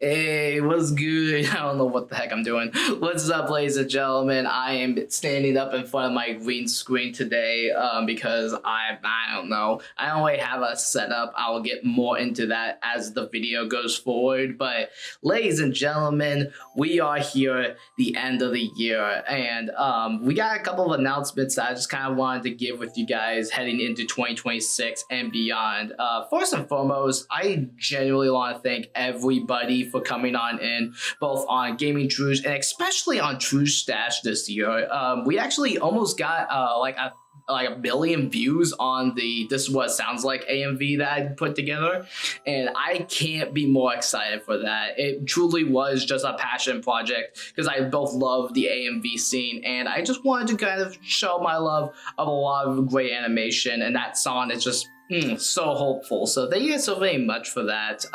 Hey, what's good? I don't know what the heck I'm doing. What's up, ladies and gentlemen? I am standing up in front of my green screen today because I don't know. I don't really have a setup. I will get more into that as the video goes forward. But ladies and gentlemen, we are here the end of the year, and we got a couple of announcements that I just kind of wanted to give with you guys heading into 2026 and beyond. First and foremost, I genuinely want to thank everybody for coming on in, both on Gaming Trouge and especially on Trouge Stash this year. We actually almost got like a billion views on the This Is What It Sounds Like AMV that I put together, and I can't be more excited for that. It truly was just a passion project because I both love the AMV scene, and I just wanted to kind of show my love of a lot of great animation, and that song is just so hopeful. So thank you guys so very much for that.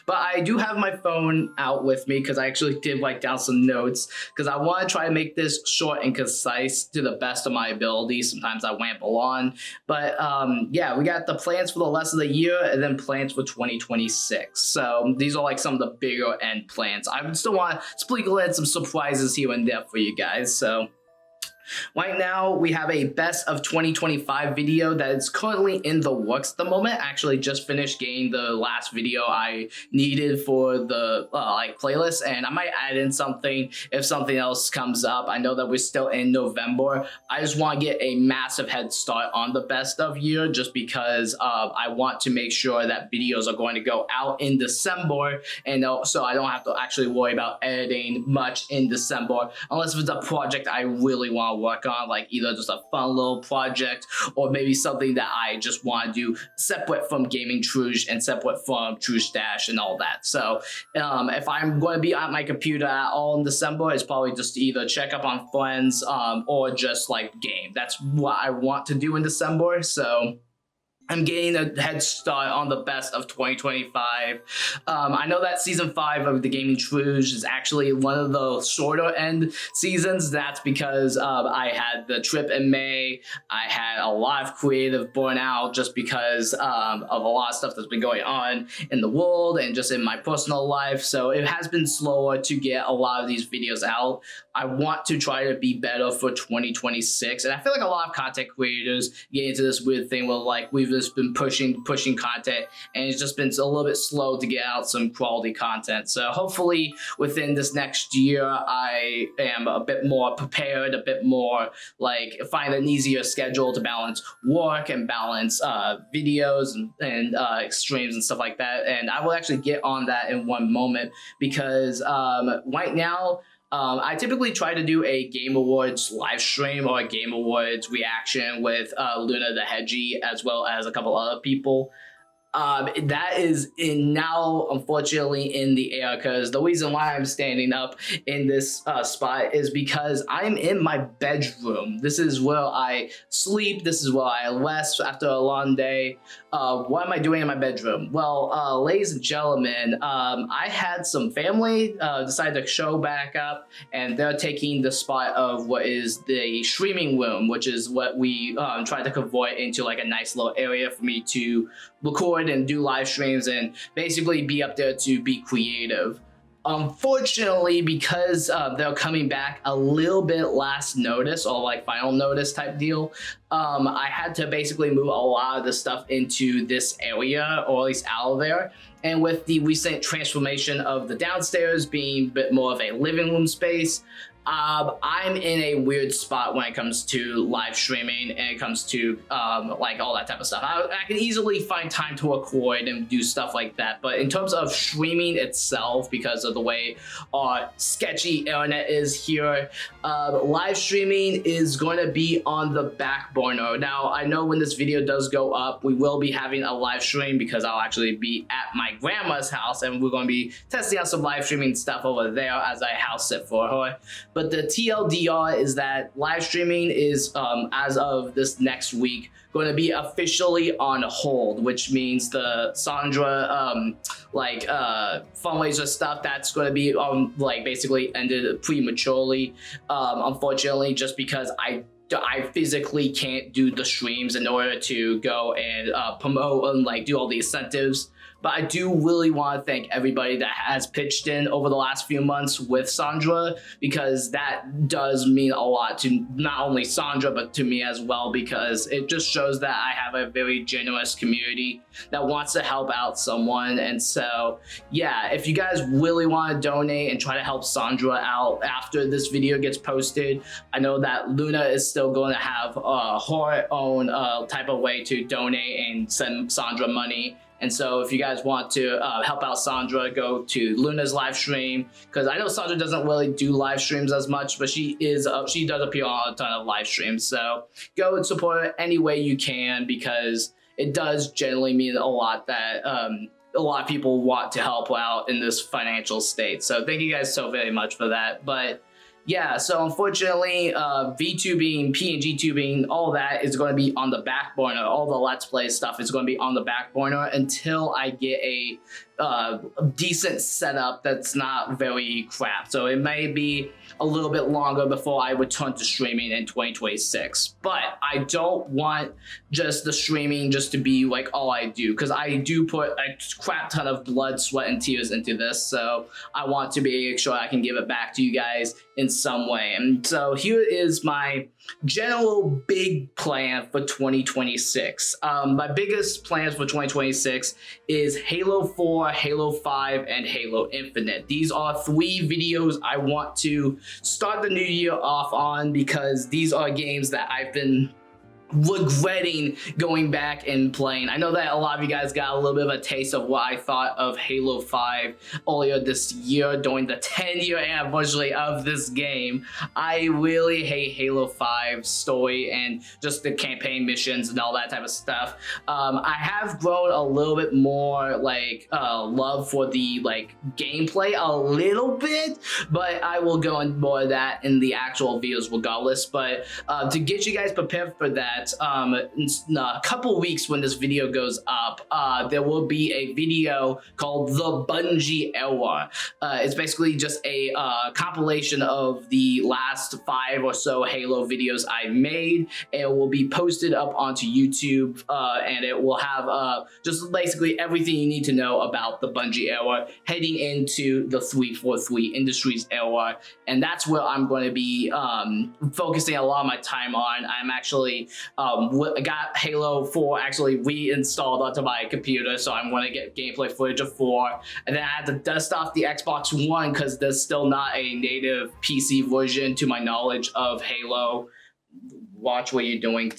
But I do have my phone out with me because I actually did write down some notes because I want to try to make this short and concise to the best of my ability. Sometimes I ramble on, but yeah, we got the plans for the rest of the year and then plans for 2026. So these are like some of the bigger end plans. I still want to sprinkle in some surprises here and there for you guys. So right now, we have a best of 2025 video that is currently in the works at the moment. I actually just finished getting the last video I needed for the like playlist, and I might add in something if something else comes up. I know that we're still in November. I just want to get a massive head start on the best of year just because I want to make sure that videos are going to go out in December, and so I don't have to actually worry about editing much in December unless it's a project I really want to work on, like either just a fun little project or maybe something that I just want to do separate from Gaming Trouge and separate from Trouge Stash and all that. So if I'm going to be at my computer at all in December, it's probably just to either check up on friends or just like game. That's what I want to do in December. So I'm getting a head start on the best of 2025. I know that season 5 of the Gaming Trouge is actually one of the shorter end seasons. That's because I had the trip in May. I had a lot of creative burnout just because of a lot of stuff that's been going on in the world and just in my personal life. So it has been slower to get a lot of these videos out. I want to try to be better for 2026. And I feel like a lot of content creators get into this weird thing where like we've just been pushing content and it's just been a little bit slow to get out some quality content. So hopefully within this next year, I am a bit more prepared, a bit more like find an easier schedule to balance work and balance videos and streams and stuff like that. And I will actually get on that in one moment because right now, I typically try to do a Game Awards live stream or a Game Awards reaction with Luna the Hedgie as well as a couple other people. That is now unfortunately in the air because the reason why I'm standing up in this spot is because I'm in my bedroom. This is where I sleep. This is where I rest after a long day. What am I doing in my bedroom? Well, ladies and gentlemen, I had some family decide to show back up, and they're taking the spot of what is the streaming room, which is what we tried to convert into like a nice little area for me to record and do live streams and basically be up there to be creative. Unfortunately, because they're coming back a little bit last notice or like final notice type deal, I had to basically move a lot of the stuff into this area or at least out of there. And with the recent transformation of the downstairs being a bit more of a living room space, I'm in a weird spot when it comes to live streaming and it comes to like all that type of stuff. I can easily find time to record and do stuff like that, but in terms of streaming itself, because of the way our sketchy internet is here, live streaming is going to be on the back burner. Now, I know when this video does go up, we will be having a live stream because I'll actually be at my grandma's house and we're going to be testing out some live streaming stuff over there as I house sit for her. But the TLDR is that live streaming is, as of this next week, going to be officially on hold, which means the Sandra fundraiser stuff that's going to be like basically ended prematurely, unfortunately, just because I physically can't do the streams in order to go and promote and like do all the incentives But I do really want to thank everybody that has pitched in over the last few months with Sandra, because that does mean a lot to not only Sandra, but to me as well, because it just shows that I have a very generous community that wants to help out someone. And so, yeah, if you guys really want to donate and try to help Sandra out after this video gets posted, I know that Luna is still going to have her own type of way to donate and send Sandra money. And so if you guys want to help out Sandra, go to Luna's live stream, because I know Sandra doesn't really do live streams as much, but she does appear on a ton of live streams. So go and support her any way you can, because it does generally mean a lot that a lot of people want to help out in this financial state. So thank you guys so very much for that. But yeah, so unfortunately, VTubing, PNG tubing, all that is going to be on the back burner. All the Let's Play stuff is going to be on the back burner until I get a decent setup that's not very crap. So it may be a little bit longer before I return to streaming in 2026. But I don't want just the streaming just to be like all I do, because I do put a crap ton of blood, sweat, and tears into this. So I want to make sure I can give it back to you guys in some way. And so here is my general big plan for 2026. My biggest plans for 2026 is Halo 4, Halo 5, and Halo Infinite. These are 3 videos I want to start the new year off on, because these are games that I've been regretting going back and playing. I know that a lot of you guys got a little bit of a taste of what I thought of Halo 5 earlier this year during the 10-year anniversary of this game. I really hate Halo 5 story and just the campaign missions and all that type of stuff. I have grown a little bit more like love for the like gameplay a little bit, but I will go into more of that in the actual videos regardless. But to get you guys prepared for that, in a couple weeks when this video goes up, there will be a video called The Bungie Era. It's basically just a compilation of the last 5 or so Halo videos I made. It will be posted up onto YouTube, and it will have just basically everything you need to know about the Bungie Era heading into the 343 Industries Era. And that's where I'm going to be focusing a lot of my time on. I'm actually I got Halo 4 actually reinstalled onto my computer, so I'm going to get gameplay footage of 4. And then I had to dust off the Xbox One because there's still not a native PC version to my knowledge of Halo. Watch what you're doing.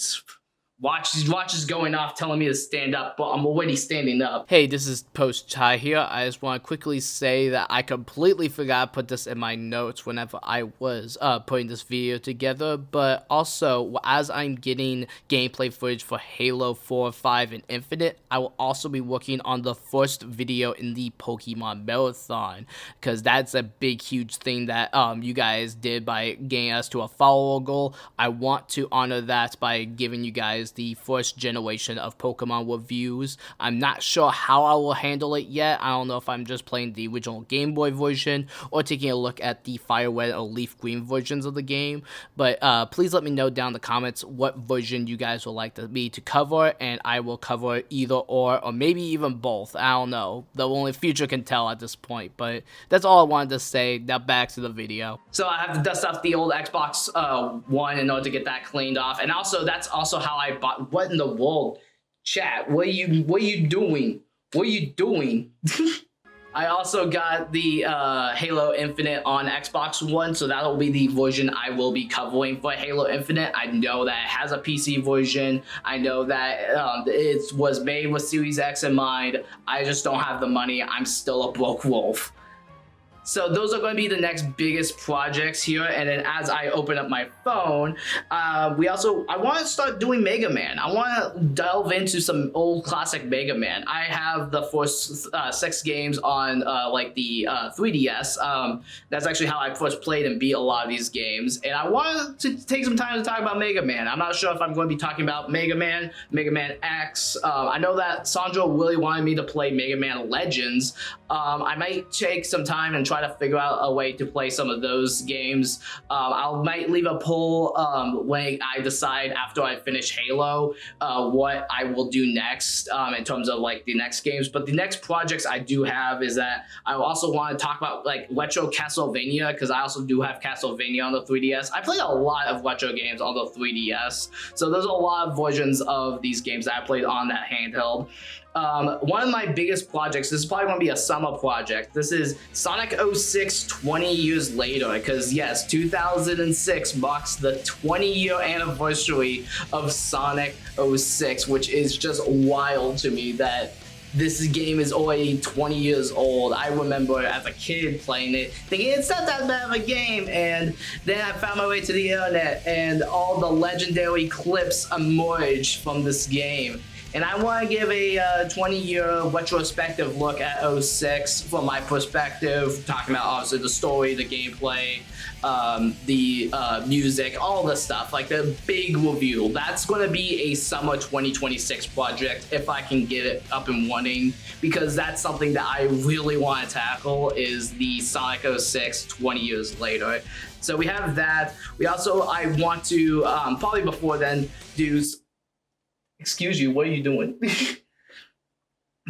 Watch is going off telling me to stand up, but I'm already standing up. Hey, this is Post Chai here. I just want to quickly say that I completely forgot to put this in my notes whenever I was putting this video together, but also as I'm getting gameplay footage for Halo 4, 5, and Infinite, I will also be working on the first video in the Pokemon Marathon, because that's a big, huge thing that you guys did by getting us to a follower goal. I want to honor that by giving you guys the first generation of Pokemon reviews. I'm not sure how I will handle it yet. I don't know if I'm just playing the original Game Boy version or taking a look at the Fire Red or Leaf Green versions of the game, but please let me know down in the comments what version you guys would like me to cover, and I will cover either or maybe even both. I don't know. The only future can tell at this point, but that's all I wanted to say. Now back to the video. So I have to dust off the old Xbox One in order to get that cleaned off, and also that's also how I bought. What in the world, chat? What are you doing? What are you doing? I also got the Halo Infinite on Xbox One, so that'll be the version I will be covering for Halo Infinite. I know that it has a PC version. I know that it was made with Series X in mind. I just don't have the money. I'm still a broke wolf. So those are going to be the next biggest projects here. And then as I open up my phone, I want to start doing Mega Man. I want to delve into some old classic Mega Man. I have the first 6 games on like the 3DS. That's actually how I first played and beat a lot of these games. And I wanted to take some time to talk about Mega Man. I'm not sure if I'm going to be talking about Mega Man, Mega Man X. I know that Sandra really wanted me to play Mega Man Legends. I might take some time and try to figure out a way to play some of those games. I might leave a poll when I decide after I finish Halo what I will do next in terms of like the next games. But the next projects I do have is that I also want to talk about like retro Castlevania, because I also do have Castlevania on the 3DS. I played a lot of retro games on the 3DS, so there's a lot of versions of these games that I played on that handheld. One of my biggest projects, this is probably going to be a summer project. This is Sonic 06 20 years later, because yes, 2006 marks the 20-year anniversary of Sonic 06, which is just wild to me that this game is already 20 years old. I remember as a kid playing it, thinking it's not that bad of a game, and then I found my way to the internet and all the legendary clips emerged from this game. And I want to give a 20-year retrospective look at 06 from my perspective, talking about obviously the story, the gameplay, the music, all the stuff, like the big review. That's going to be a summer 2026 project if I can get it up and running, because that's something that I really want to tackle, is the Sonic 06 20 years later. So we have that. We also, I want to, probably before then, do... Excuse you, what are you doing?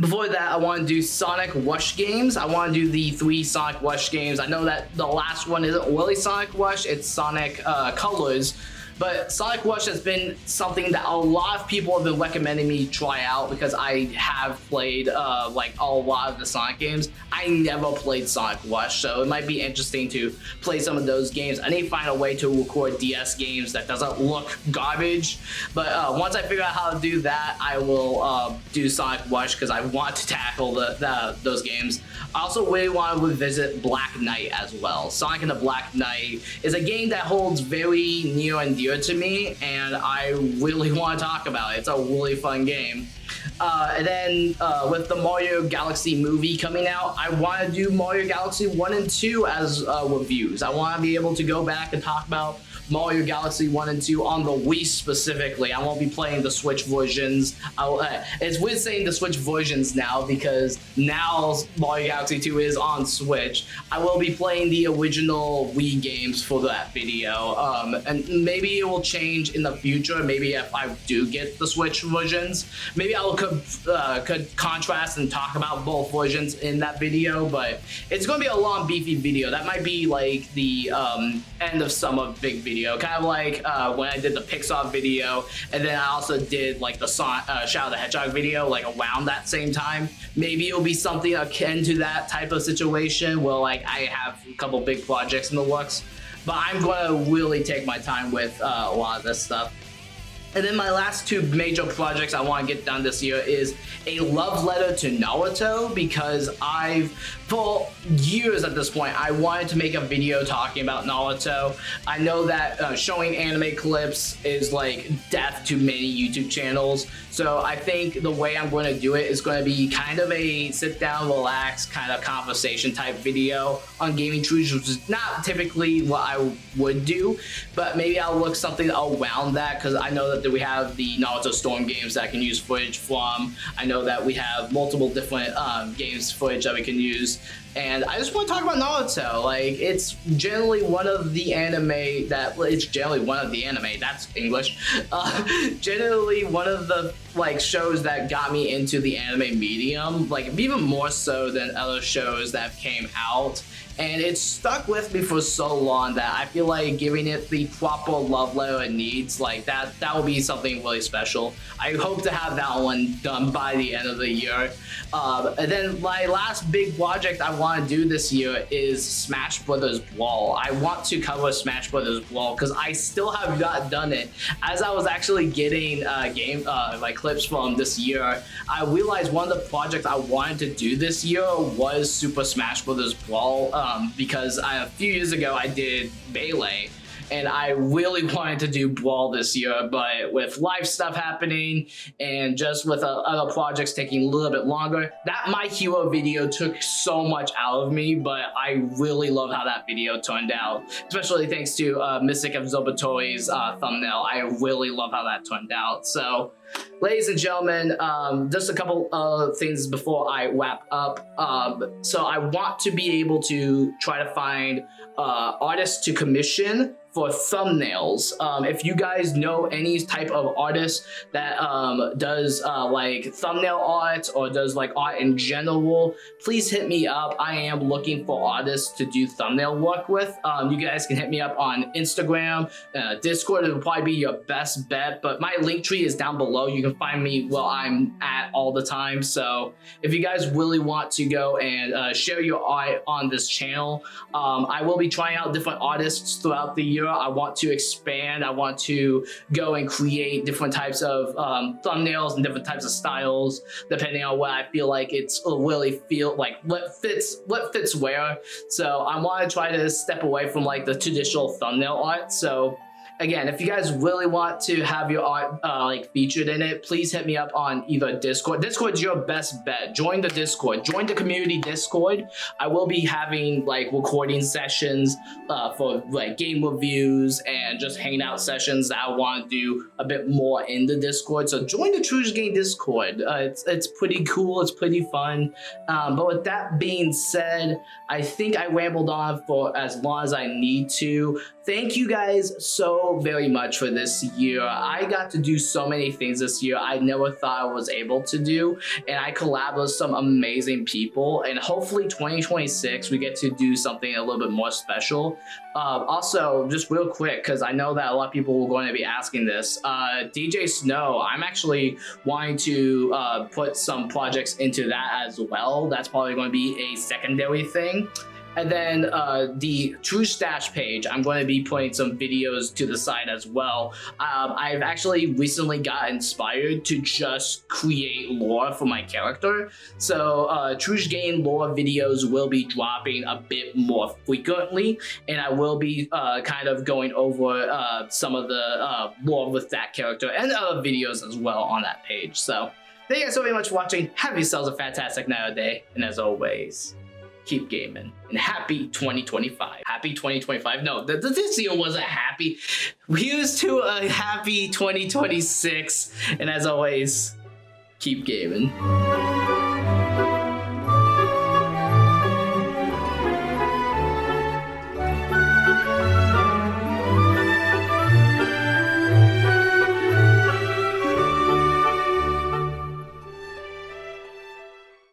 Before that, I want to do Sonic Rush games. I want to do the 3 Sonic Rush games. I know that the last one isn't really Sonic Rush, it's Sonic Colors. But Sonic Rush has been something that a lot of people have been recommending me try out, because I have played like a lot of the Sonic games. I never played Sonic Rush, so it might be interesting to play some of those games. I need to find a way to record DS games that doesn't look garbage. But once I figure out how to do that, I will do Sonic Rush, because I want to tackle those games. I also really want to revisit Black Knight as well. Sonic and the Black Knight is a game that holds very near and dear to me, and I really want to talk about it. It's a really fun game. And then with the Mario Galaxy movie coming out, I want to do Mario Galaxy 1 and 2 as reviews. I want to be able to go back and talk about Mario Galaxy 1 and 2 on the Wii specifically. I won't be playing the Switch versions. It's weird saying the Switch versions now, because now Mario Galaxy 2 is on Switch. I will be playing the original Wii games for that video. And maybe it will change in the future. Maybe if I do get the Switch versions, maybe I could contrast and talk about both versions in that video, but it's going to be a long, beefy video. That might be like the end of summer big video. Kind of like when I did the Pixar video, and then I also did like the Shoutout the Hedgehog video like around that same time. Maybe it'll be something akin to that type of situation where like I have a couple big projects in the works, but I'm going to really take my time with a lot of this stuff. And then my last 2 major projects I want to get done this year is a love letter to Naruto, because for years at this point, I wanted to make a video talking about Naruto. I know that showing anime clips is like death to many YouTube channels, so I think the way I'm going to do it is going to be kind of a sit down, relax, kind of conversation type video on gaming Trouge, which is not typically what I would do, but maybe I'll look something around that, because I know that we have the Naruto Storm games that I can use footage from. I know that we have multiple different games footage that we can use. And I just want to talk about Naruto. Like, it's generally one of the anime that's English. Generally one of the like shows that got me into the anime medium, like even more so than other shows that came out. And it stuck with me for so long that I feel like giving it the proper love letter it needs, like that will be something really special. I hope to have that one done by the end of the year. And then my last big project I want to do this year is Smash Brothers Brawl. I want to cover Smash Brothers Brawl because I still have not done it. As I was actually getting like clips from this year, I realized one of the projects I wanted to do this year was Super Smash Brothers Brawl, because a few years ago I did Melee. and I really wanted to do Brawl this year, but with life stuff happening and just with other projects taking a little bit longer, that My Hero video took so much out of me, but I really love how that video turned out, especially thanks to Mystic Observatory's thumbnail. I really love how that turned out. So, ladies and gentlemen, just a couple of things before I wrap up. So I want to be able to try to find artists to commission for thumbnails. If you guys know any type of artist that does like thumbnail art or does like art in general, please hit me up. I am looking for artists to do thumbnail work with. You guys can hit me up on Instagram, Discord. It will probably be your best bet, but my link tree is down below. You can find me where I'm at all the time. So if you guys really want to go and share your art on this channel, I will be trying out different artists throughout the year. I want to expand. I want to go and create different types of thumbnails and different types of styles, depending on what I feel like it's really feel like what fits where. So I want to try to step away from like the traditional thumbnail art. So again, if you guys really want to have your art like featured in it, please hit me up on either Discord. Discord's your best bet. Join the Discord. Join the community Discord. I will be having like recording sessions for like game reviews and just hangout sessions that I want to do a bit more in the Discord. So join the Trouge Game Discord. It's pretty cool. It's pretty fun. But with that being said, I think I rambled on for as long as I need to. Thank you guys so very much for this year. I got to do so many things this year I never thought I was able to do, and I collabed with some amazing people, and hopefully 2026 we get to do something a little bit more special. Also, just real quick, because I know that a lot of people were going to be asking this, DJ Snow, I'm actually wanting to put some projects into that as well. That's probably going to be a secondary thing. And then the Trouge Stash page, I'm going to be putting some videos to the side as well. I've actually recently got inspired to just create lore for my character. So Trouge Game lore videos will be dropping a bit more frequently, and I will be kind of going over some of the lore with that character and other videos as well on that page. So thank you guys so very much for watching. Have yourselves a fantastic night or day, and as always, keep gaming, and happy 2025. Happy 2025. No, this year wasn't happy. Here's to a happy 2026. And as always, keep gaming.